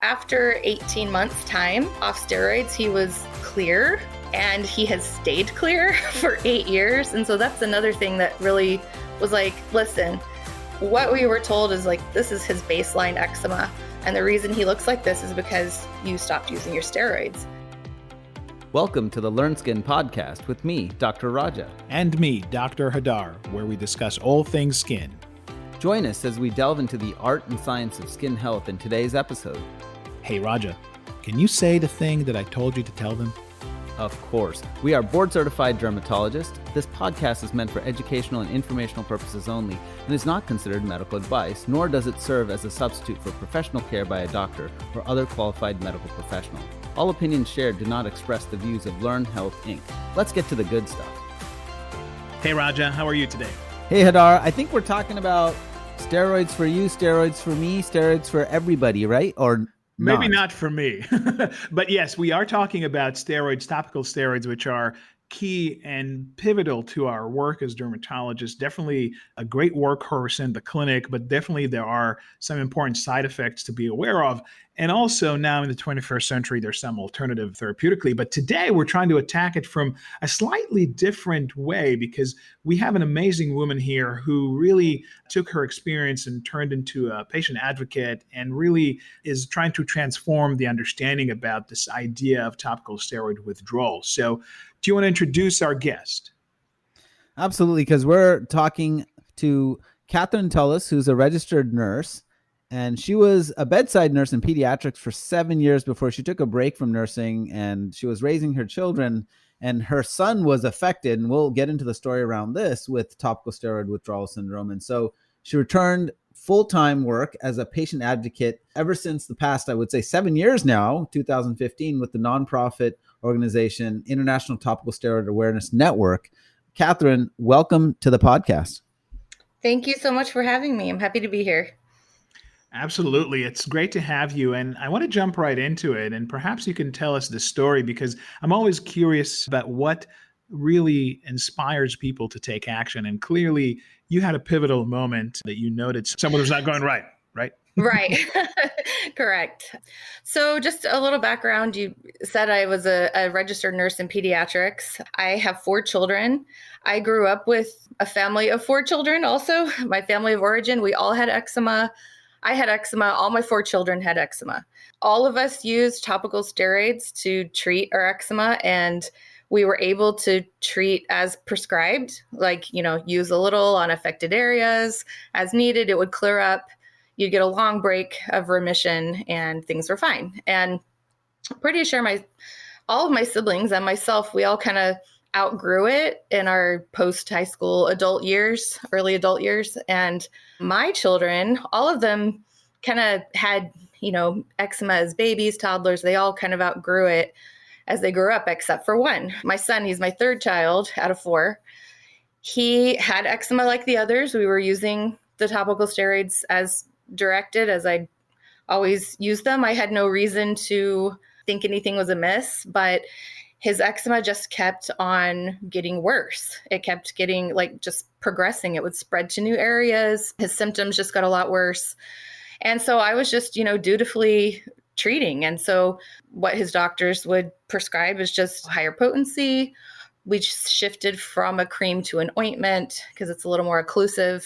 After 18 months time off steroids, he was clear, and he has stayed clear for 8 years. And so that's another thing that really was like, listen, what we were told is like, this is his baseline eczema. And the reason he looks like this is because you stopped using your steroids. Welcome to the Learn Skin podcast with me, Dr. Raja. And me, Dr. Hadar, where we discuss all things skin. Join us as we delve into the art and science of skin health in today's episode. Hey, Raja, can you say the thing that I told you to tell them? Of course. We are board-certified dermatologists. This podcast is meant for educational and informational purposes only and is not considered medical advice, nor does it serve as a substitute for professional care by a doctor or other qualified medical professional. All opinions shared do not express the views of Learn Health, Inc. Let's get to the good stuff. Hey, Raja, how are you today? Hey, Hadar. I think we're talking about steroids for you, steroids for me, steroids for everybody, right? Or maybe not for me. But yes, we are talking about steroids, topical steroids, which are key and pivotal to our work as dermatologists. Definitely a great workhorse in the clinic, but definitely there are some important side effects to be aware of. And also now in the 21st century, there's some alternative therapeutically. But today we're trying to attack it from a slightly different way because we have an amazing woman here who really took her experience and turned into a patient advocate and really is trying to transform the understanding about this idea of topical steroid withdrawal. So do you want to introduce our guest? Absolutely, because we're talking to Kathryn Tullos, who's a registered nurse. And she was a bedside nurse in pediatrics for 7 years before she took a break from nursing, and she was raising her children, and her son was affected. And we'll get into the story around this with topical steroid withdrawal syndrome. And so she returned full-time work as a patient advocate ever since the past, I would say 7 years now, 2015, with the nonprofit organization, International Topical Steroid Awareness Network. Kathryn, welcome to the podcast. Thank you so much for having me. I'm happy to be here. Absolutely. It's great to have you. And I want to jump right into it. And perhaps you can tell us the story because I'm always curious about what really inspires people to take action. And clearly you had a pivotal moment that you noted someone was not going right? Right. Correct. So just a little background. You said I was a registered nurse in pediatrics. I have 4 children. I grew up with a family of 4 children also. My family of origin, we all had eczema. I had eczema. All my 4 children had eczema. All of us used topical steroids to treat our eczema, and we were able to treat as prescribed, like, use a little on affected areas as needed. It would clear up. You'd get a long break of remission and things were fine. And I'm pretty sure all of my siblings and myself, we all kind of outgrew it in our post-high school adult years, early adult years. And my children, all of them kind of had, eczema as babies, toddlers. They all kind of outgrew it as they grew up, except for one. My son, he's my 3rd child out of 4. He had eczema like the others. We were using the topical steroids as directed, as I always use them. I had no reason to think anything was amiss, but his eczema just kept on getting worse. It kept getting just progressing. It would spread to new areas. His symptoms just got a lot worse. And so I was just, dutifully treating. And so what his doctors would prescribe is just higher potency. We shifted from a cream to an ointment because it's a little more occlusive.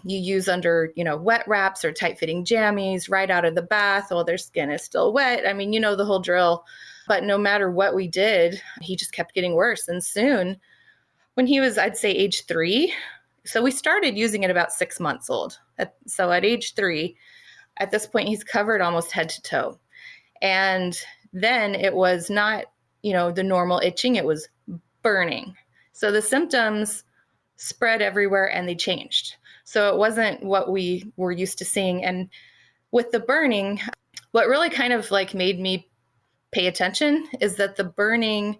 You use under, wet wraps or tight-fitting jammies right out of the bath while their skin is still wet. I mean, the whole drill. But no matter what we did, he just kept getting worse. And soon, when he was, I'd say, age 3, so we started using it about 6 months old. So at age 3, at this point, he's covered almost head to toe. And then it was not, the normal itching, it was burning. So the symptoms spread everywhere and they changed. So it wasn't what we were used to seeing. And with the burning, what really kind of made me pay attention is that the burning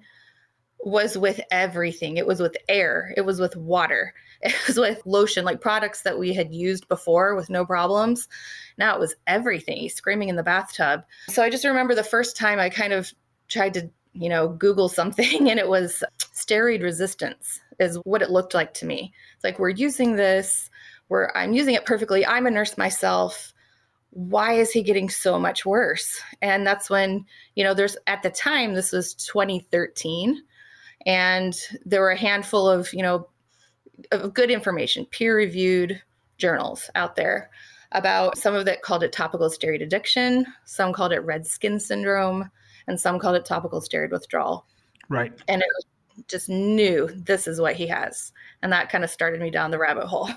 was with everything. It was with air. It was with water. It was with lotion, like products that we had used before with no problems. Now it was everything. He's screaming in the bathtub. So I just remember the first time I kind of tried to, Google something, and it was steroid resistance is what it looked like to me. It's like, we're using this, I'm using it perfectly. I'm a nurse myself. why is he getting so much worse? And that's when, there's, at the time, this was 2013, and there were a handful of, of good information, peer-reviewed journals out there about, some of that called it topical steroid addiction, some called it red skin syndrome, and some called it topical steroid withdrawal. Right. And it was just knew this is what he has. And that kind of started me down the rabbit hole.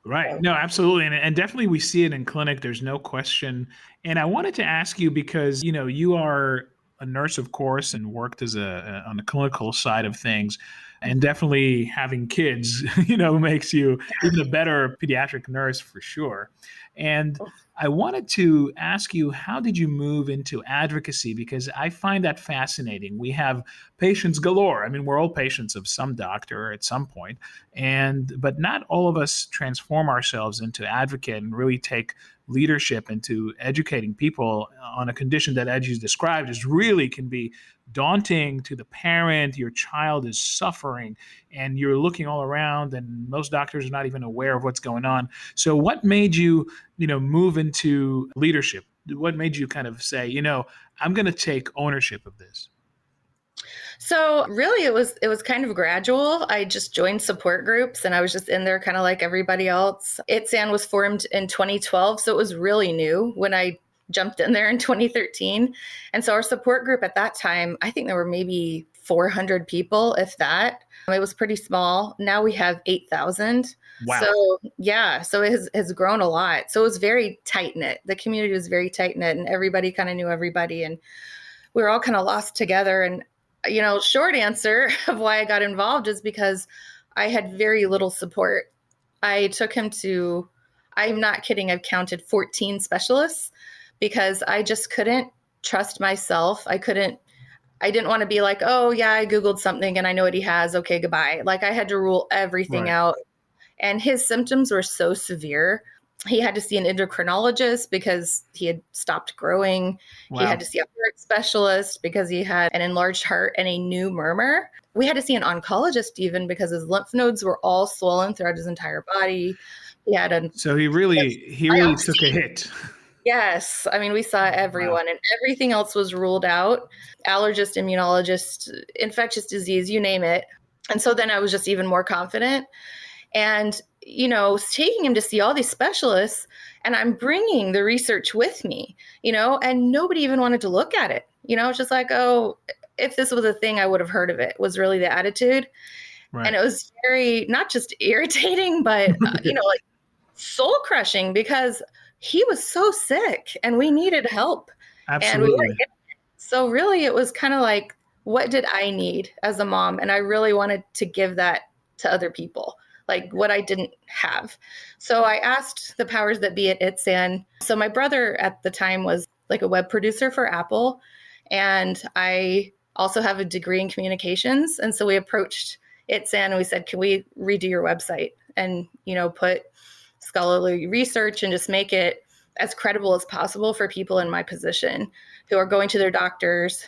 Right. No, absolutely. And definitely we see it in clinic. There's no question. And I wanted to ask you because, you are a nurse, of course, and worked as on the clinical side of things. And definitely having kids, makes you even a better pediatric nurse for sure. And I wanted to ask you, how did you move into advocacy? Because I find that fascinating. We have patients galore. I mean, we're all patients of some doctor at some point, but not all of us transform ourselves into advocate and really take leadership into educating people on a condition that, as you described, is really can be daunting to the parent. Your child is suffering and you're looking all around and most doctors are not even aware of what's going on. So what made you, move into leadership? What made you kind of say, I'm going to take ownership of this? So really it was kind of gradual. I just joined support groups and I was just in there kind of like everybody else. ITSAN was formed in 2012. So it was really new when I jumped in there in 2013. And so our support group at that time, I think there were maybe 400 people, if that. It was pretty small. Now we have 8,000. Wow. So yeah, so it has grown a lot. So it was very tight knit. The community was very tight knit and everybody kind of knew everybody and we were all kind of lost together. And short answer of why I got involved is because I had very little support. I took him to, I'm not kidding, I've counted 14 specialists because I just couldn't trust myself. I didn't want to be like, oh yeah, I Googled something and I know what he has. Okay, goodbye. Like I had to rule everything out. And his symptoms were so severe. He had to see an endocrinologist because he had stopped growing. Wow. He had to see a heart specialist because he had an enlarged heart and a new murmur. We had to see an oncologist even because his lymph nodes were all swollen throughout his entire body. So he really took a hit. Yes. I mean, we saw everyone and everything else was ruled out. Allergist, immunologist, infectious disease, you name it. And so then I was just even more confident. And, taking him to see all these specialists and I'm bringing the research with me, and nobody even wanted to look at it. It's just like, oh, if this was a thing, I would have heard of it, was really the attitude. Right. And it was very, not just irritating, but, like soul crushing because he was so sick and we needed help. Absolutely. And we weren't getting it. So really it was kind of like, what did I need as a mom? And I really wanted to give that to other people, like what I didn't have. So I asked the powers that be at ITSAN. So my brother at the time was like a web producer for Apple. And I also have a degree in communications. And so we approached ITSAN and we said, can we redo your website and, put scholarly research and just make it as credible as possible for people in my position who are going to their doctors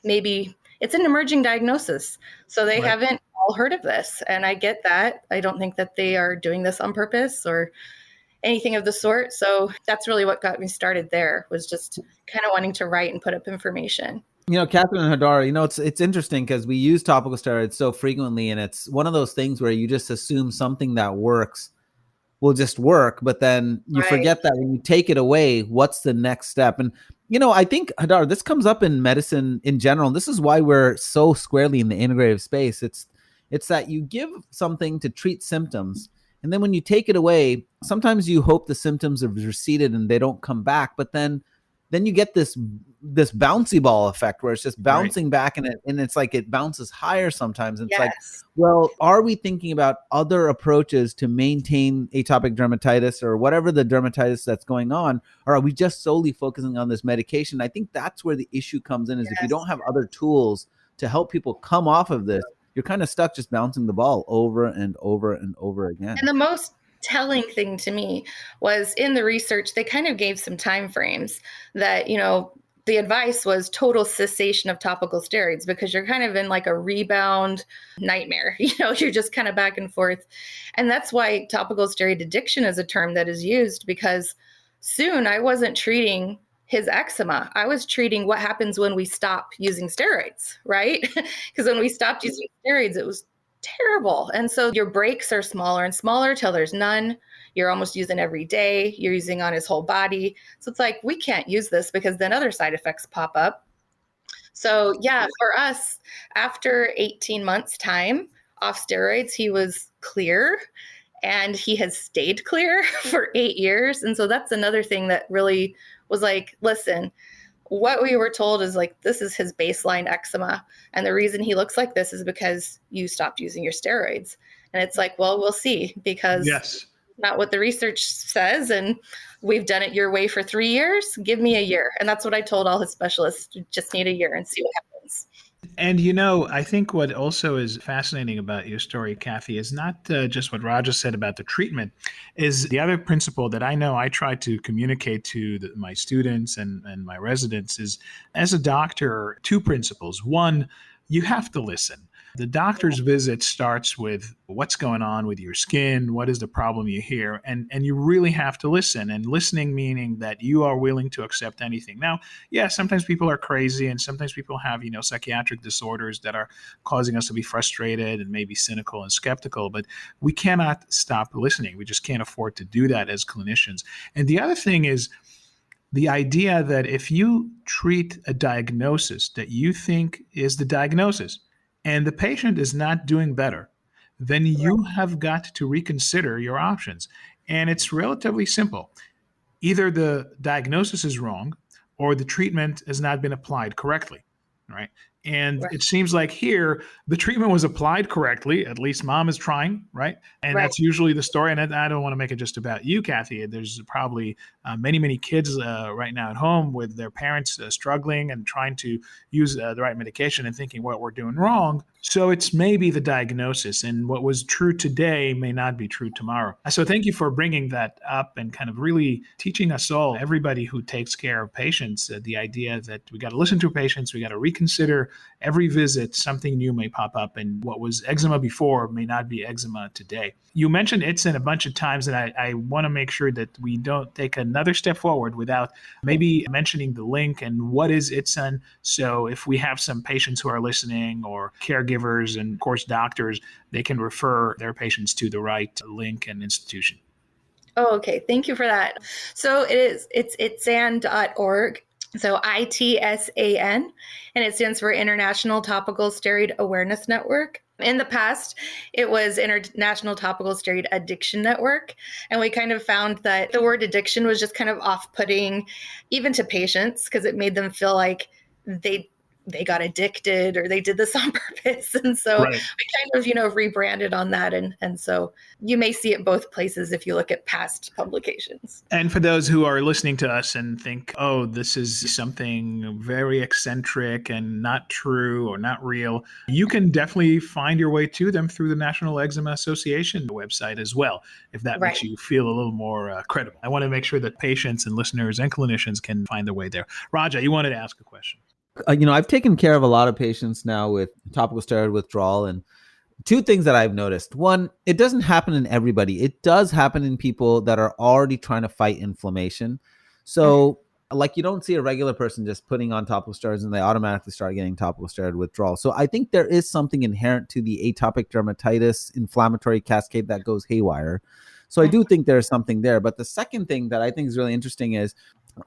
maybe it's an emerging diagnosis. So they haven't all heard of this. And I get that. I don't think that they are doing this on purpose or anything of the sort. So that's really what got me started there, was just kind of wanting to write and put up information. Kathryn and Hadar, it's interesting because we use topical steroids so frequently, and it's one of those things where you just assume something that works will just work, but then you forget that when you take it away, what's the next step? And I think, Hadar, this comes up in medicine in general. And this is why we're so squarely in the integrative space. It's that you give something to treat symptoms, and then when you take it away, sometimes you hope the symptoms have receded and they don't come back, but then you get this bouncy ball effect where it's just bouncing back, and it's like it bounces higher sometimes. And it's like, well, are we thinking about other approaches to maintain atopic dermatitis or whatever the dermatitis that's going on? Or are we just solely focusing on this medication? I think that's where the issue comes in, is if you don't have other tools to help people come off of this, you're kind of stuck just bouncing the ball over and over and over again. And the most telling thing to me was in the research, they kind of gave some time frames that, the advice was total cessation of topical steroids because you're kind of in like a rebound nightmare. You're just kind of back and forth. And that's why topical steroid addiction is a term that is used, because soon I wasn't treating his eczema. I was treating what happens when we stop using steroids, right? Because when we stopped using steroids, it was terrible. And so your breaks are smaller and smaller till there's none. You're almost using every day. You're using on his whole body. So it's like, we can't use this because then other side effects pop up. So yeah, for us, after 18 months time off steroids, he was clear, and he has stayed clear for 8 years. And so that's another thing that really was like, listen, what we were told is like, this is his baseline eczema. And the reason he looks like this is because you stopped using your steroids. And it's like, well, we'll see, because Yes. not what the research says. And we've done it your way for 3 years. Give me a year. And that's what I told all his specialists. You just need a year and see what happens. And I think what also is fascinating about your story, Kathy, is not just what Raja said about the treatment, is the other principle that I know I try to communicate to my students and my residents is, as a doctor, two principles. One, you have to listen. The doctor's visit starts with what's going on with your skin, what is the problem you hear, and you really have to listen. And listening meaning that you are willing to accept anything. Now, yeah, sometimes people are crazy, and sometimes people have, psychiatric disorders that are causing us to be frustrated and maybe cynical and skeptical, but we cannot stop listening. We just can't afford to do that as clinicians. And the other thing is the idea that if you treat a diagnosis that you think is the diagnosis, and the patient is not doing better, then you have got to reconsider your options. And it's relatively simple. Either the diagnosis is wrong or the treatment has not been applied correctly, right? And it seems like here, the treatment was applied correctly. At least mom is trying, right? And that's usually the story. And I don't want to make it just about you, Kathy. There's probably many, many kids right now at home with their parents struggling and trying to use the right medication and thinking what we're doing wrong. So it's maybe the diagnosis, and what was true today may not be true tomorrow. So thank you for bringing that up and kind of really teaching us all, everybody who takes care of patients, the idea that we got to listen to patients, we got to reconsider every visit, something new may pop up, and what was eczema before may not be eczema today. You mentioned ITSAN a bunch of times, and I want to make sure that we don't take another step forward without maybe mentioning the link and what is ITSAN. So if we have some patients who are listening, or caregivers and of course doctors, they can refer their patients to the right link and institution. Oh, okay. Thank you for that. So it's ITSAN.org. So ITSAN, and it stands for International Topical Steroid Awareness Network. In the past, it was International Topical Steroid Addiction Network. And we kind of found that the word addiction was just kind of off-putting, even to patients, because it made them feel like they got addicted or they did this on purpose. And so we kind of, rebranded on that. And so you may see it both places if you look at past publications. And for those who are listening to us and think, oh, this is something very eccentric and not true or not real, you can definitely find your way to them through the National Eczema Association website as well, if that makes you feel a little more credible. I want to make sure that patients and listeners and clinicians can find their way there. Raja, you wanted to ask a question. I've taken care of a lot of patients now with topical steroid withdrawal, and two things that I've noticed. One, it doesn't happen in everybody. It does happen in people that are already trying to fight inflammation. So you don't see a regular person just putting on topical steroids and they automatically start getting topical steroid withdrawal. So I think there is something inherent to the atopic dermatitis inflammatory cascade that goes haywire. So I do think there's something there. But the second thing that I think is really interesting is,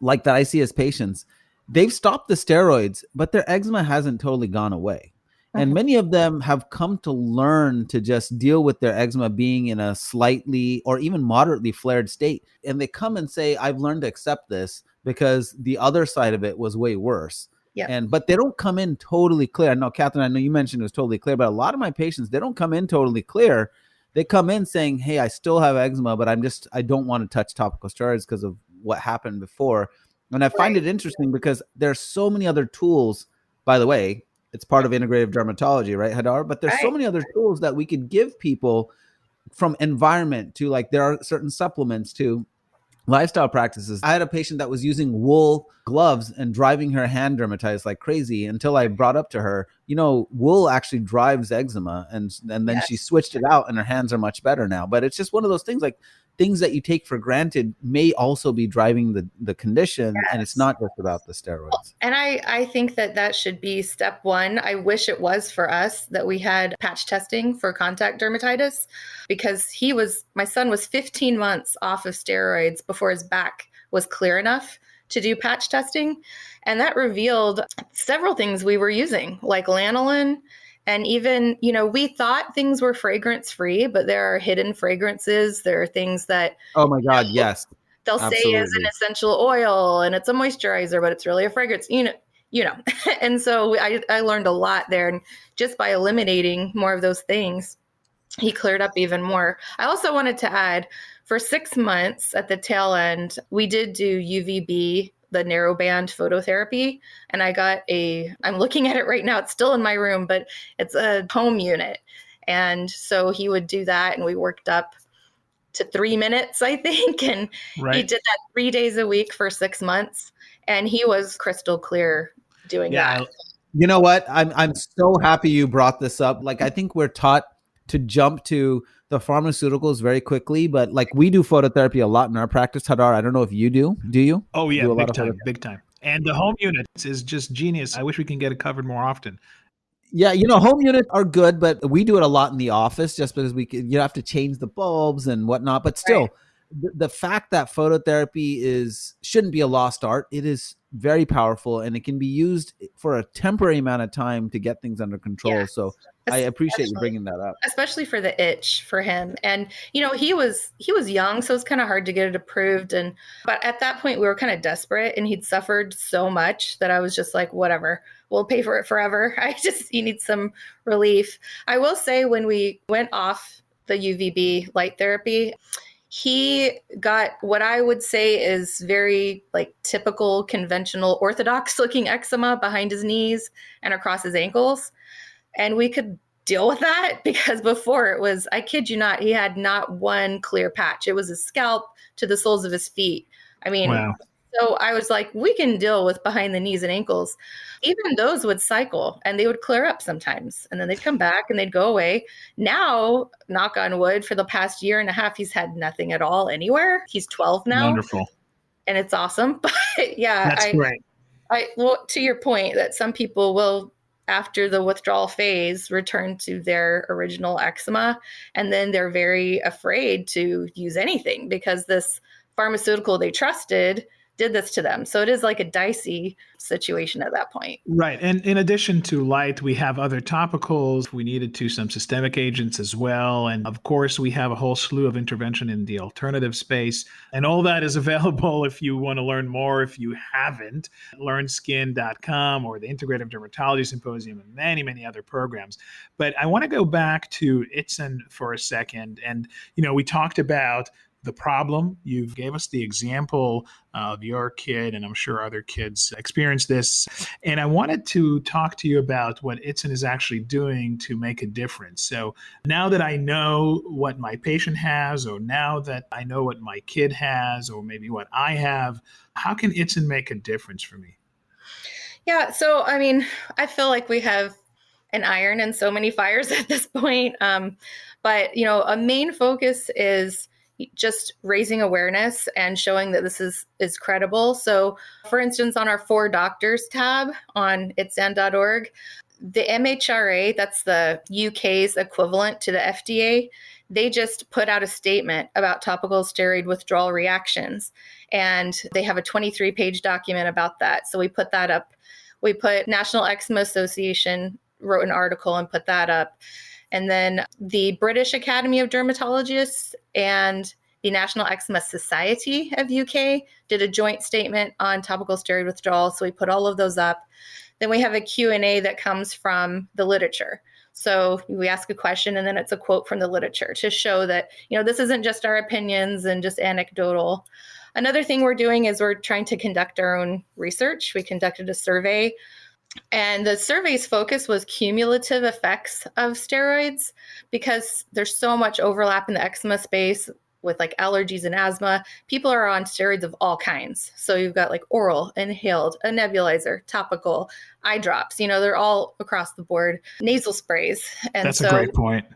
that I see as patients, they've stopped the steroids, but their eczema hasn't totally gone away. And many of them have come to learn to just deal with their eczema being in a slightly or even moderately flared state. And they come and say, I've learned to accept this because the other side of it was way worse. But they don't come in totally clear. No, Kathryn, I know you mentioned it was totally clear, but a lot of my patients, they don't come in totally clear. They come in saying, hey, I still have eczema, but I don't want to touch topical steroids because of what happened before. And I find it interesting because there's so many other tools, by the way, it's part of integrative dermatology, right, Hadar? But there's so many other tools that we could give people, from environment to there are certain supplements to lifestyle practices. I had a patient that was using wool gloves and driving her hand dermatitis like crazy until I brought up to her, wool actually drives eczema. And then she switched it out and her hands are much better now. But it's just one of those things, things that you take for granted may also be driving the condition. Yes. And it's not just about the steroids. And I think that should be step one. I wish it was for us that we had patch testing for contact dermatitis, because my son was 15 months off of steroids before his back was clear enough to do patch testing. And that revealed several things we were using, like lanolin. And even, we thought things were fragrance free, but there are hidden fragrances. There are things that, oh my God, yes. They'll Absolutely. Say is an essential oil and it's a moisturizer, but it's really a fragrance, And so I learned a lot there. And just by eliminating more of those things, he cleared up even more. I also wanted to add, for 6 months at the tail end, we did do UVB, the narrowband phototherapy. And I'm looking at it right now. It's still in my room, but it's a home unit. And so he would do that, and we worked up to 3 minutes, I think. And right. He did that 3 days a week for 6 months. And he was crystal clear doing that. You know what? I'm so happy you brought this up. Like, I think we're taught to jump to the pharmaceuticals very quickly, but like, we do phototherapy a lot in our practice. Hadar, I don't know if you do. Do you? Oh yeah, big time. And the home unit is just genius. I wish we can get it covered more often. Yeah, home units are good, but we do it a lot in the office just because you have to change the bulbs and whatnot. But still, right. the fact that phototherapy shouldn't be a lost art. It is very powerful, and it can be used for a temporary amount of time to get things under control. Yeah. So I appreciate you bringing that up. Especially for the itch for him. And, he was young, so it's kind of hard to get it approved. But at that point we were kind of desperate, and he'd suffered so much that I was just like, whatever, we'll pay for it forever. He needs some relief. I will say, when we went off the UVB light therapy, he got what I would say is very like typical, conventional, orthodox looking eczema behind his knees and across his ankles. And we could deal with that, because before it was, I kid you not, he had not one clear patch. It was his scalp to the soles of his feet. I mean, wow. So I was like, we can deal with behind the knees and ankles. Even those would cycle, and they would clear up sometimes, and then they'd come back and they'd go away. Now, knock on wood, for the past year and a half, he's had nothing at all anywhere. He's 12 now. Wonderful. And it's awesome. But yeah, that's great. Well, to your point, that some people will, after the withdrawal phase, return to their original eczema, and then they're very afraid to use anything because this pharmaceutical they trusted did this to them. So it is like a dicey situation at that point. Right. And in addition to light, we have other topicals. We needed some systemic agents as well. And of course, we have a whole slew of intervention in the alternative space. And all that is available if you want to learn more. If you haven't, learnskin.com or the Integrative Dermatology Symposium and many, many other programs. But I want to go back to ITSAN for a second. And, we talked about the problem. You gave us the example of your kid, and I'm sure other kids experience this. And I wanted to talk to you about what ITSAN is actually doing to make a difference. So now that I know what my patient has, or now that I know what my kid has, or maybe what I have, how can ITSAN make a difference for me? Yeah. So, I mean, I feel like we have an iron in so many fires at this point. But, a main focus is just raising awareness and showing that this is credible. So, for instance, on our 4 Doctors tab on ITSAN.org, the MHRA, that's the UK's equivalent to the FDA, they just put out a statement about topical steroid withdrawal reactions. And they have a 23-page document about that. So we put that up. We put National Eczema Association wrote an article and put that up. And then the British Academy of Dermatologists and the National Eczema Society of UK did a joint statement on topical steroid withdrawal. So we put all of those up. Then we have a Q&A that comes from the literature. So we ask a question, and then it's a quote from the literature to show that, this isn't just our opinions and just anecdotal. Another thing we're doing is we're trying to conduct our own research. We conducted a survey. And the survey's focus was cumulative effects of steroids, because there's so much overlap in the eczema space with like allergies and asthma. People are on steroids of all kinds. So you've got like oral, inhaled, a nebulizer, topical, eye drops, they're all across the board, nasal sprays. And that's a great point.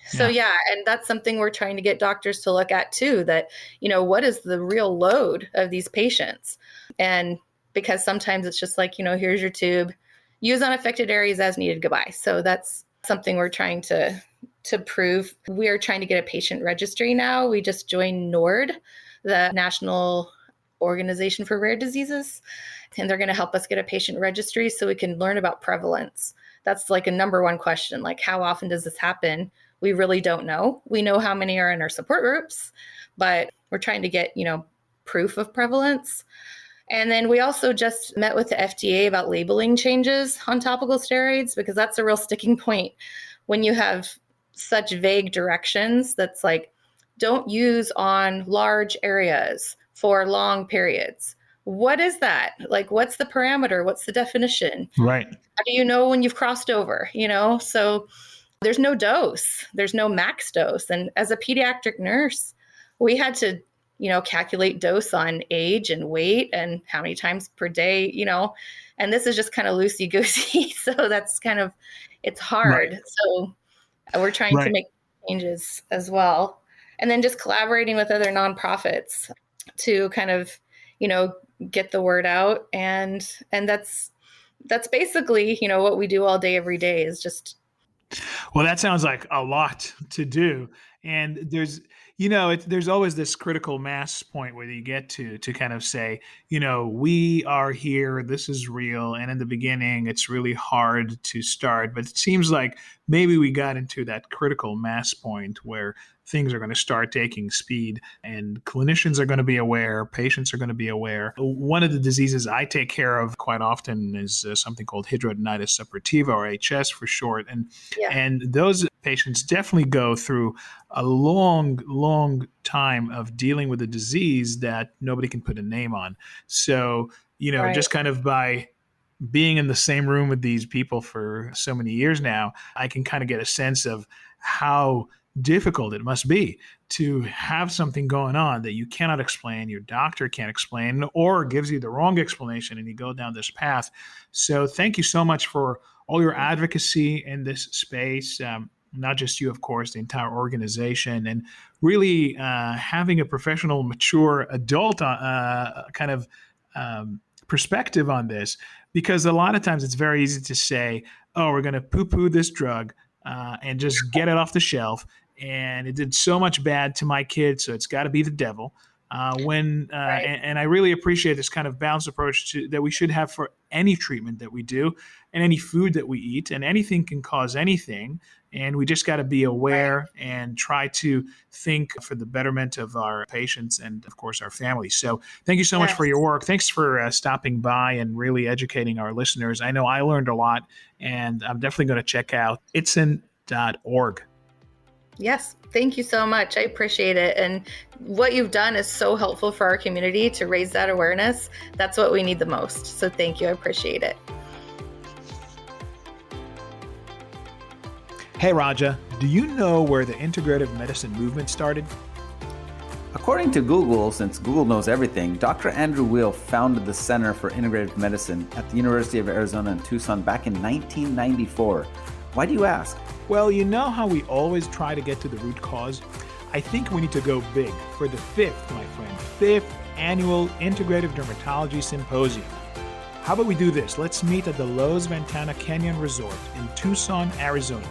So yeah, and that's something we're trying to get doctors to look at too, that, what is the real load of these patients? And because sometimes it's just like, here's your tube, use unaffected areas as needed, goodbye. So that's something we're trying to prove. We are trying to get a patient registry now. We just joined NORD, the National Organization for Rare Diseases, and they're going to help us get a patient registry so we can learn about prevalence. That's like a number one question, like how often does this happen? We really don't know. We know how many are in our support groups, but we're trying to get, proof of prevalence. And then we also just met with the FDA about labeling changes on topical steroids, because that's a real sticking point when you have such vague directions. That's like, don't use on large areas for long periods. What is that? Like, what's the parameter? What's the definition? Right. How do you know when you've crossed over? So there's no dose, there's no max dose. And as a pediatric nurse, we had to, calculate dose on age and weight and how many times per day, and this is just kind of loosey-goosey. So that's kind of, it's hard. Right. So we're trying to make changes as well. And then just collaborating with other nonprofits to kind of, get the word out. And that's basically, what we do all day, every day is just. Well, that sounds like a lot to do. And there's always this critical mass point where you get to kind of say, we are here, this is real. And in the beginning, it's really hard to start, but it seems like maybe we got into that critical mass point where things are going to start taking speed and clinicians are going to be aware, patients are going to be aware. One of the diseases I take care of quite often is something called hidradenitis suppurativa, or HS for short. And those patients definitely go through a long time of dealing with a disease that nobody can put a name on. So, just kind of by being in the same room with these people for so many years now, I can kind of get a sense of how difficult it must be to have something going on that you cannot explain, your doctor can't explain, or gives you the wrong explanation, and you go down this path. So thank you so much for all your advocacy in this space. Not just you, of course, the entire organization, and really having a professional, mature adult kind of perspective on this, because a lot of times it's very easy to say, oh, we're going to poo-poo this drug and just get it off the shelf. And it did so much bad to my kids, so it's got to be the devil. And I really appreciate this kind of balanced approach that we should have for any treatment that we do and any food that we eat, and anything can cause anything. And we just got to be aware and try to think for the betterment of our patients and, of course, our families. So thank you so much for your work. Thanks for stopping by and really educating our listeners. I know I learned a lot, and I'm definitely going to check out ITSAN.org. Yes. Thank you so much. I appreciate it. And what you've done is so helpful for our community to raise that awareness. That's what we need the most. So thank you. I appreciate it. Hey, Raja, do you know where the integrative medicine movement started? According to Google, since Google knows everything, Dr. Andrew Weil founded the Center for Integrative Medicine at the University of Arizona in Tucson back in 1994. Why do you ask? Well, you know how we always try to get to the root cause? I think we need to go big for the fifth annual Integrative Dermatology Symposium. How about we do this? Let's meet at the Los Ventana Canyon Resort in Tucson, Arizona.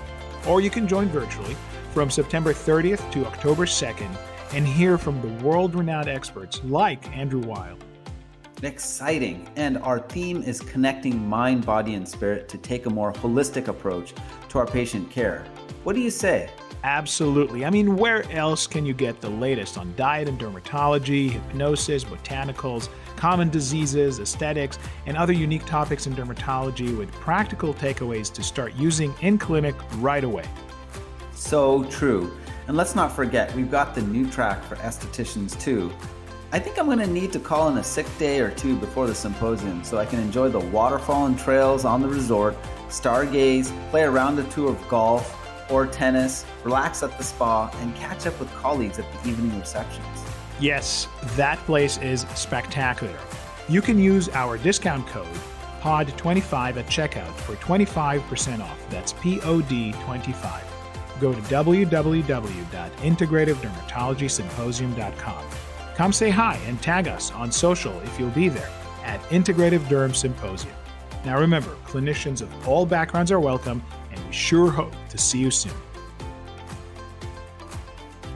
Or you can join virtually from September 30th to October 2nd and hear from the world-renowned experts like Andrew Weil. Exciting. And our theme is connecting mind, body, and spirit to take a more holistic approach to our patient care. What do you say? Absolutely. I mean, where else can you get the latest on diet and dermatology, hypnosis, botanicals, common diseases, aesthetics, and other unique topics in dermatology with practical takeaways to start using in clinic right away? So true. And let's not forget, we've got the new track for estheticians too. I think I'm going to need to call in a sick day or two before the symposium so I can enjoy the waterfall and trails on the resort, stargaze, play a round or two of golf or tennis, relax at the spa, and catch up with colleagues at the evening receptions. Yes, that place is spectacular. You can use our discount code POD25 at checkout for 25% off. That's POD25. go to www.integrativedermatologysymposium.com. Come say hi and tag us on social if you'll be there at Integrative Derm Symposium. Now remember, clinicians of all backgrounds are welcome, and we sure hope to see you soon.